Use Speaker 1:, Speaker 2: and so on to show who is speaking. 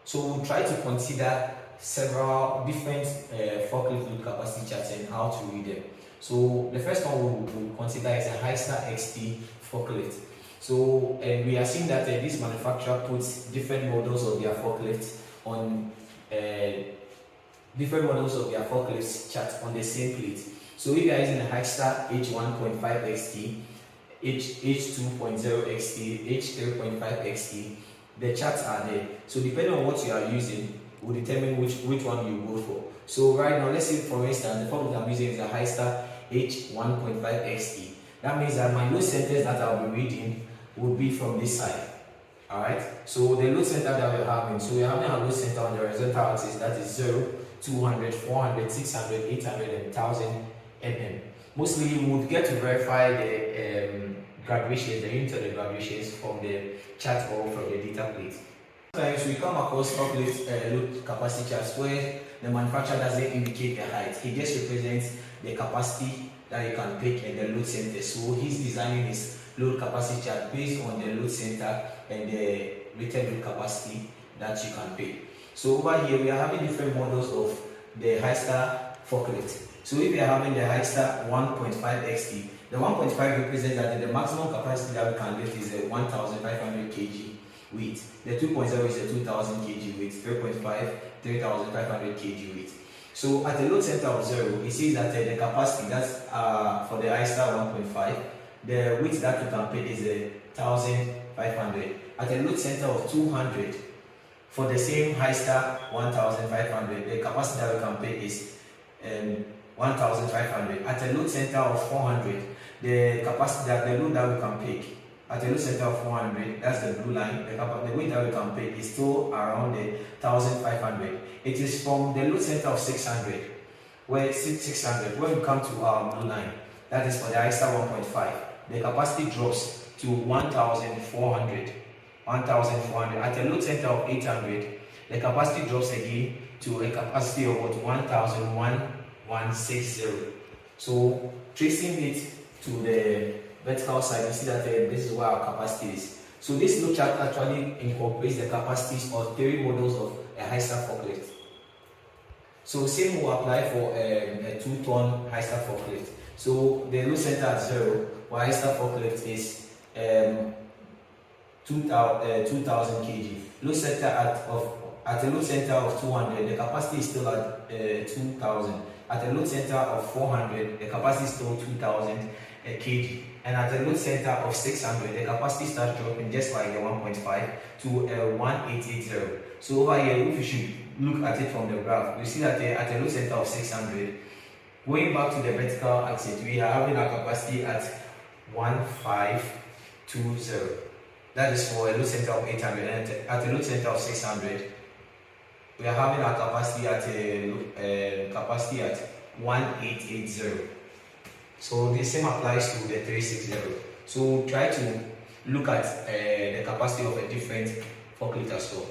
Speaker 1: So we'll try to consider several different forklift load capacity charts and how to read them. So the first one we'll consider is a Heisa XT forklift. So we are seeing that this manufacturer puts different models of their forklifts on chart on the same plate. So if you are using a Heisa H1.5 XT, H2.0 XT, H3.5 XT, the charts are there. So depending on what you are using will determine which one you go for. So right now, let's say for instance, the forklift I'm using is a Heisa H1.5 XT. That means that my load centers that I'll be reading would be from this side. Alright, so the load center that we're having, so we're having a load center on the horizontal axis that is 0, 200, 400, 600, 800, and 1000 mm. Mostly you would get to verify the graduations, the unit of the graduations from the chart or from the data plate. Sometimes we come across forklift load capacity charts where the manufacturer doesn't indicate the height. He just represents the capacity that you can pick and the load center. So he's designing his load capacity chart based on the load center and the rated load capacity that you can pick. So over here we are having different models of the Heisa forklift. So if we are having the Heisa 1.5 XT, the 1.5 represents that the maximum capacity that we can lift is a 1500 kg weight. The 2.0 is a 2000 kg weight, 3.5, 3500 kg weight. So at a load center of 0, it says that the capacity that's for the Heisa 1.5, the weight that you can pick is 1500. At a load center of 200, for the same Heisa 1500, the capacity that we can pick is 1500. At a load center of 400, the capacity that the load that we can pick at a load center of 400, that's the blue line, the weight that we can pick is still around the 1500. It is from the load center of 600, where 600, when we come to our blue line, that is for the Heisa 1.5, the capacity drops to 1400. At a load center of 800, the capacity drops again to a capacity of what, 1160. So tracing it to the vertical side, you see that this is where our capacity is. So this load chart actually incorporates the capacities of 3 models of a Heisa forklift. So same will apply for a 2-ton Heisa forklift. So the load center at 0, while Heisa forklift is 2000 kg. Load center at a load center of 200, the capacity is still at 2000. At a load center of 400, the capacity is still 2000 kg. And at a load center of 600, the capacity starts dropping just like the 1.5 to 1880. So over here, if you should look at it from the graph, you see that at a load center of 600, going back to the vertical axis, we are having our capacity at 1520. That is for a load center of 800. And at a load center of 600, we are having our capacity at 1880. So the same applies to the 360. So try to look at the capacity of a different forklift as well.